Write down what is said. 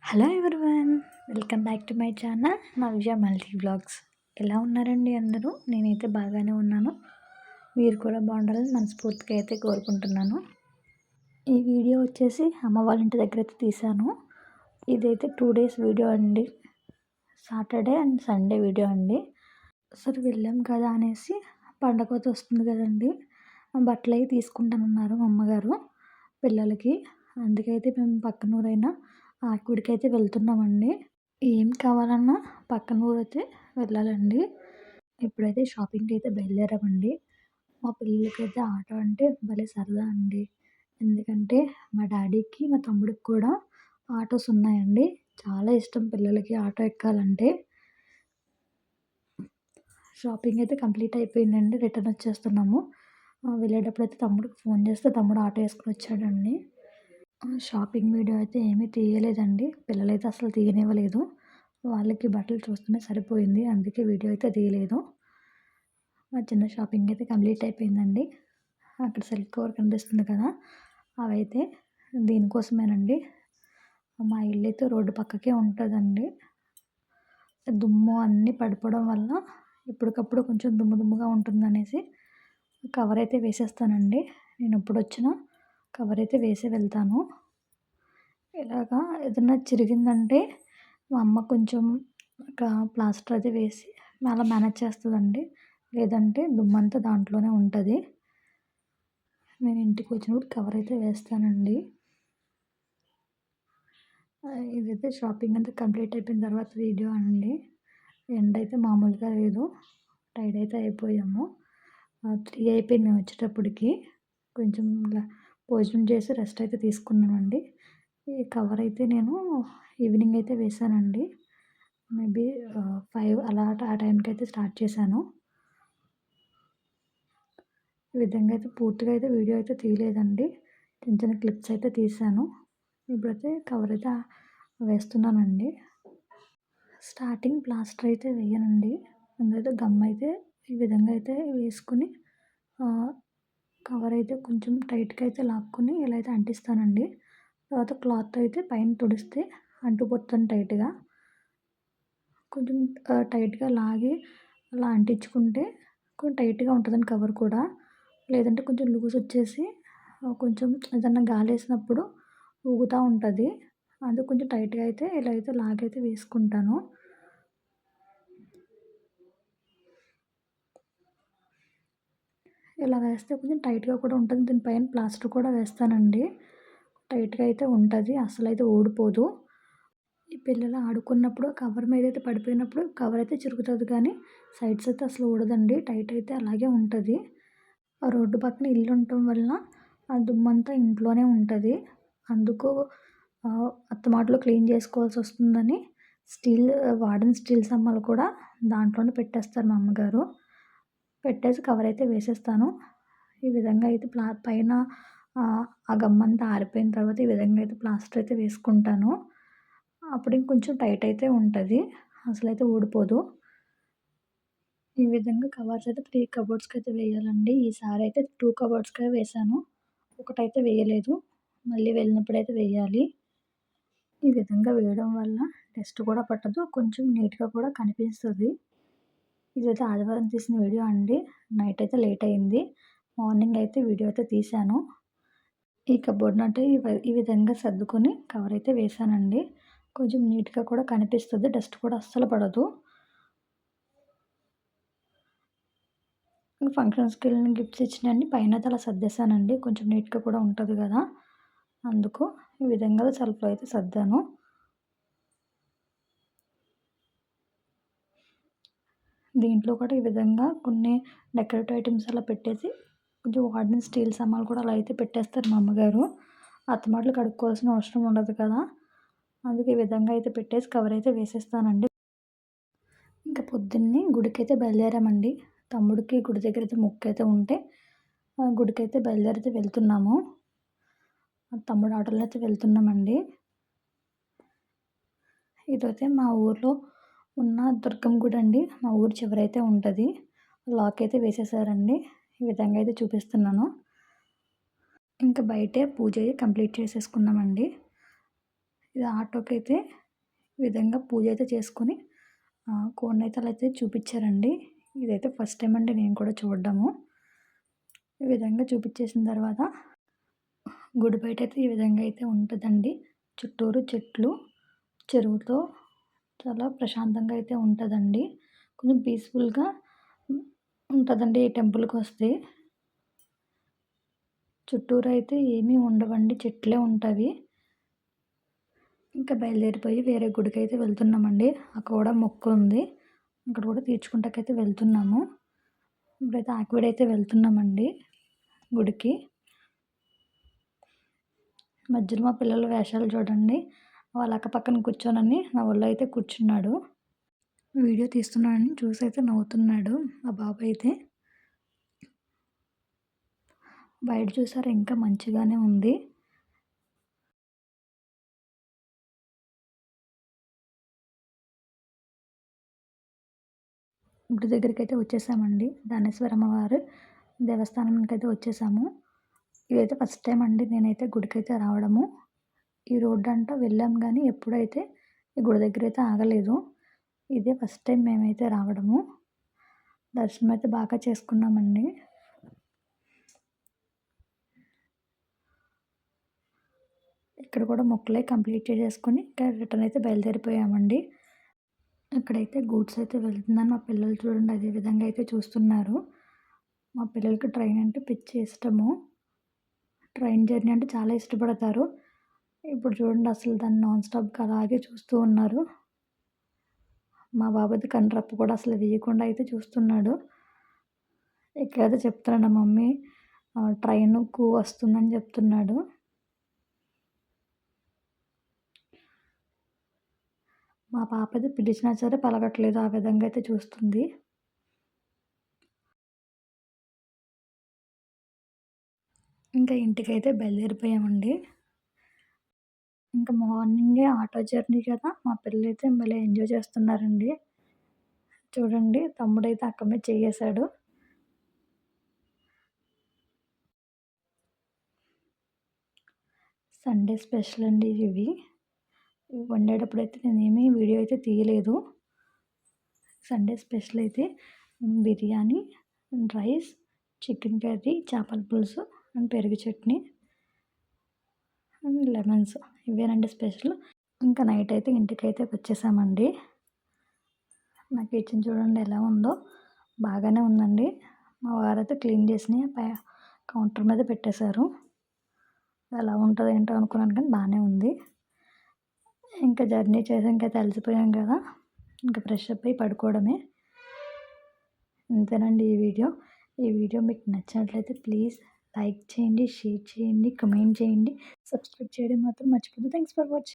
Hello everyone, welcome back to my channel Navya multi vlogs. ఎలా ఉన్నారండి అందరూ? నేనైతే బాగానే ఉన్నాను. మీరు కూడా బాగుండాలని మనస్ఫూర్తిగా అయితే కోరుకుంటున్నాను. ఈ వీడియో వచ్చేసి అమ్మ వాళ్ళ ఇంటి దగ్గర అయితే తీశాను. ఇదైతే 2 డేస్ వీడియో అండి. సాటర్డే అండ్ సండే వీడియో అండి. సరే వెళ్ళాం కదా అనేసి పండగ అయితే వస్తుంది కదండి, బట్టలు అవి తీసుకుంటానన్నారు మా అమ్మగారు పిల్లలకి. అందుకైతే మేము పక్కన ఊరైనా ఆ గుడికైతే వెళ్తున్నామండి. ఏం కావాలన్నా పక్కన ఊరైతే వెళ్ళాలండి. ఇప్పుడైతే షాపింగ్కి అయితే బయలుదేరామండి. మా పిల్లలకైతే ఆటో అంటే భలే సరదా అండి. ఎందుకంటే మా డాడీకి మా తమ్ముడికి కూడా ఆటోస్ ఉన్నాయండి. చాలా ఇష్టం పిల్లలకి ఆటో ఎక్కాలంటే. షాపింగ్ అయితే కంప్లీట్ అయిపోయిందండి. రిటర్న్ వచ్చేస్తున్నాము. వెళ్ళేటప్పుడు అయితే తమ్ముడికి ఫోన్ చేస్తే తమ్ముడు ఆటో వేసుకొని వచ్చాడండి. షాపింగ్ వీడియో అయితే ఏమీ తీయలేదండి. పిల్లలైతే అసలు తీయనివ్వలేదు. వాళ్ళకి బట్టలు చూస్తూనే సరిపోయింది. అందుకే వీడియో అయితే తీయలేదు. మా చిన్న షాపింగ్ అయితే కంప్లీట్ అయిపోయిందండి. అక్కడ సిల్క్ కవర్ కనిపిస్తుంది కదా, అవైతే దీనికోసమేనండి. మా ఇల్లు అయితే రోడ్డు పక్కకే ఉంటుందండి. దుమ్ము అన్నీ పడిపోవడం వల్ల ఇప్పటికప్పుడు కొంచెం దుమ్ముగా ఉంటుందనేసి కవర్ అయితే వేసేస్తానండి. నేను ఎప్పుడు వచ్చినా కవర్ అయితే వేసి వెళ్తాను. ఇలాగా ఏదన్నా చిరిగిందంటే మా అమ్మ కొంచెం ఒక ప్లాస్టర్ అది వేసి అలా మేనేజ్ చేస్తుందండి. లేదంటే దుమ్మంతా దాంట్లోనే ఉంటుంది. నేను ఇంటికి వచ్చినప్పుడు కవర్ అయితే వేస్తానండి. ఇదైతే షాపింగ్ అంతా కంప్లీట్ అయిపోయిన తర్వాత వీడియో అండి. ఎండ అయితే మామూలుగా లేదు. టైర్డ్ అయితే అయిపోయాము. 3 అయిపోయింది మేము వచ్చేటప్పటికి. కొంచెం భోజనం చేసి రెస్ట్ అయితే తీసుకున్నామండి. ఈ కవర్ అయితే నేను ఈవినింగ్ అయితే వేశానండి. మేబీ 5 అలా ఆ టైంకి అయితే స్టార్ట్ చేశాను. ఈ విధంగా అయితే పూర్తిగా అయితే వీడియో అయితే తీయలేదండి. చిన్న చిన్న క్లిప్స్ అయితే తీశాను. ఇప్పుడైతే కవర్ అయితే వేస్తున్నానండి. స్టార్టింగ్ ప్లాస్టర్ అయితే వేయనండి. ముందైతే గమ్ అయితే ఈ విధంగా అయితే వేసుకుని కవర్ అయితే కొంచెం టైట్గా అయితే లాక్కుని ఇలా అయితే అంటిస్తానండి. తర్వాత క్లాత్ అయితే పైన తుడిస్తే అంటుకుపోతుంది టైట్గా. కొంచెం టైట్గా లాగి అలా అంటించుకుంటే కొంచెం టైట్గా ఉంటుందండి కవర్ కూడా. లేదంటే కొంచెం లూజ్ వచ్చేసి కొంచెం ఏదన్నా గాలి వేసినప్పుడు ఊగుతూ ఉంటుంది. అందుకు కొంచెం టైట్గా అయితే ఇలా అయితే లాగైతే వేసుకుంటాను. ఇలా వేస్తే కొంచెం టైట్గా కూడా ఉంటుంది. దీనిపైన ప్లాస్టర్ కూడా వేస్తానండి. టైట్గా అయితే ఉంటుంది, అసలైతే ఊడిపోదు. ఈ పిల్లలు ఆడుకున్నప్పుడు కవర్ మీద అయితే పడిపోయినప్పుడు కవర్ అయితే చిరుగుతుంది, కానీ సైడ్స్ అయితే అసలు ఊడదండి. టైట్ అయితే అలాగే ఉంటుంది. ఆ రోడ్డు పక్కన ఇల్లు ఉండటం వల్ల ఆ దుమ్మంతా ఇంట్లోనే ఉంటుంది. అందుకు అత్తమాటలో క్లీన్ చేసుకోవాల్సి వస్తుందని వాడిన స్టీల్ సమ్మలు కూడా దాంట్లోనే పెట్టేస్తారు మా అమ్మగారు. పెట్టేసి కవర్ అయితే వేసేస్తాను. ఈ విధంగా అయితే పైన ఆ గమ్మంతా ఆరిపోయిన తర్వాత ఈ విధంగా అయితే ప్లాస్టర్ అయితే వేసుకుంటాను. అప్పుడు ఇంకొంచెం టైట్ అయితే ఉంటుంది, అసలైతే ఊడిపోదు. ఈ విధంగా కవర్స్ అయితే 3 కబోర్డ్స్కి అయితే వేయాలండి. ఈసారి అయితే 2 కబోర్డ్స్కే వేశాను. ఒకటైతే వేయలేదు. మళ్ళీ వెళ్ళినప్పుడైతే వేయాలి. ఈ విధంగా వేయడం వల్ల డస్ట్ కూడా పట్టదు, కొంచెం నీట్గా కూడా కనిపిస్తుంది. ఇదైతే ఆదివారం తీసిన వీడియో అండి. నైట్ అయితే లేట్ అయింది. మార్నింగ్ అయితే వీడియో అయితే తీశాను. ఈ కబోర్డ్‌ని అంటే ఈ విధంగా సర్దుకొని కవర్ అయితే వేశానండి. కొంచెం నీట్గా కూడా కనిపిస్తుంది, డస్ట్ కూడా అస్సలు పడదు. ఫంక్షన్స్కి వెళ్ళిన గిఫ్ట్స్ ఇచ్చినవన్నీ పైన అయితే అలా సర్దేశానండి. కొంచెం నీట్గా కూడా ఉంటుంది కదా, అందుకు ఈ విధంగా సెల్ఫ్లో అయితే సర్దాను. దీంట్లో కూడా ఈ విధంగా కొన్ని డెకరేటివ్ ఐటమ్స్ అలా పెట్టేసి కొంచెం వాడిన స్టీల్ సామాన్లు కూడా అలా అయితే పెట్టేస్తారు మా అమ్మగారు. అత్తమాటలు కడుక్కోవాల్సిన అవసరం ఉండదు కదా, అందుకే ఈ విధంగా అయితే పెట్టేసి కవర్ అయితే వేసేస్తానండి. ఇంకా పొద్దున్నే గుడికైతే బయలుదేరామండి. తమ్ముడికి గుడి దగ్గర అయితే మొక్కు అయితే ఉంటే గుడికైతే బయలుదేరితే వెళ్తున్నాము. తమ్ముడు ఆటోలో అయితే వెళ్తున్నామండి. ఇదైతే మా ఊర్లో ఉన్న దుర్గమ్మ గుడి అండి. మా ఊరు చివరైతే ఉంటుంది. లాక్ అయితే వేసేసారండి. ఈ విధంగా అయితే చూపిస్తున్నాను. ఇంకా బయటే పూజ కంప్లీట్ చేసేసుకున్నామండి. ఇది ఆటోకైతే ఈ విధంగా పూజ అయితే చేసుకొని కోడినైతే అలా అయితే చూపించారండి. ఇదైతే ఫస్ట్ టైం అండి నేను కూడా చూడడము. ఈ విధంగా చూపించేసిన తర్వాత గుడి బయటైతే ఈ విధంగా అయితే ఉంటదండి. చుట్టూరు చెట్లు, చెరువుతో చాలా ప్రశాంతంగా అయితే ఉంటదండి. కొంచెం పీస్‌ఫుల్‌గా ఉంటదండి ఈ టెంపుల్‌కొస్తే. చుట్టూరు అయితే ఏమీ ఉండవండి. చెట్లే ఉంటవి. ఇంకా బయలుదేరిపోయి వేరే గుడికైతే వెళ్తున్నామండి. అక్కడ కూడా మొక్కు ఉంది. అక్కడ కూడా తీర్చుకుంటాకైతే వెళ్తున్నాము. ఇప్పుడైతే ఆకివీడైతే వెళ్తున్నామండి గుడికి. మధ్యలో మా పిల్లల వేషాలు చూడండి. వాళ్ళ అక్క పక్కన కూర్చోనని నా ఒళ్ళో అయితే కూర్చున్నాడు. వీడియో తీస్తున్నానని చూసైతే నవ్వుతున్నాడు మా బాబు అయితే. బయట చూసారా ఇంకా మంచిగానే ఉంది. గుడి దగ్గరికైతే వచ్చేసామండి. దానేశ్వరమ్మ వారు దేవస్థానంకైతే వచ్చేసాము. ఇదైతే ఫస్ట్ టైం అండి నేనైతే గుడికైతే రావడము. ఈ రోడ్డంతా వెళ్ళాం గానీ ఎప్పుడైతే ఈ గుడి దగ్గరైతే ఆగలేదు. ఇదే ఫస్ట్ టైం మేమైతే రావడము. దర్శనం అయితే బాగా చేసుకున్నామండి. ఇక్కడ కూడా మొక్కులయి కంప్లీట్ చేసేసుకొని ఇంకా రిటర్న్ అయితే బయలుదేరిపోయామండి. ఇక్కడైతే గూడ్స్ అయితే వెళ్తుందని మా పిల్లలు చూడండి అదే విధంగా అయితే చూస్తున్నారు. మా పిల్లలకి ట్రైన్ అంటే పిచ్చి ఇష్టము. ట్రైన్ జర్నీ అంటే చాలా ఇష్టపడతారు. ఇప్పుడు చూడండి అసలు దాన్ని నాన్ స్టాప్‌గా అలాగే చూస్తూ ఉన్నారు. మా బాబుది కనురెప్ప కూడా అసలు వేయకుండా అయితే చూస్తున్నాడు. ఇక్కడైతే చెప్తున్నాడు మమ్మీ ట్రైనుకు వస్తుందని చెప్తున్నాడు. మా పాప అయితే పిలిచినా సరే పలకట్లేదు. ఆ విధంగా అయితే చూస్తుంది. ఇంకా ఇంటికైతే బయలుదేరిపోయామండి. ఇంకా మార్నింగే ఆటో జర్నీ కదా! మా పిల్లలైతే భలే ఎంజాయ్ చేస్తున్నారండి. చూడండి తమ్ముడైతే అక్క మీద చెయ్యేశాడు. సండే స్పెషల్ అండి ఇవి. ఇవి వండేటప్పుడైతే నేనేమి వీడియో అయితే తీయలేదు. సండే స్పెషల్ అయితే బిర్యానీ, రైస్, చికెన్ కర్రీ, చేపల పులుసు అండ్ పెరుగు చట్నీ అండ్ లెమన్స్ ఇవేనండి స్పెషల్. ఇంకా నైట్ అయితే ఇంటికైతే వచ్చేసామండి. నా కిచెన్ చూడండి ఎలా ఉందో. బాగానే ఉందండి. మా వారైతే క్లీన్ చేసినయి కౌంటర్ మీద పెట్టేశారు. ఎలా ఉంటదో ఏంటో అనుకున్నాను కానీ బాగానే ఉంది. ఇంకా జర్నీ చేసి ఇంకా అలసిపోయాం కదా! ఇంకా ఫ్రెష్ అప్ అయ్యి పడుకోవడమే. ఇంతేనండి ఈ వీడియో. ఈ వీడియో మీకు నచ్చినట్లయితే ప్లీజ్ లైక్ చేయండి, షేర్ చేయండి, కామెంట్ చేయండి, సబ్స్క్రైబ్ చేయడం మాత్రం మర్చిపోవద్దు. Thanks for watching.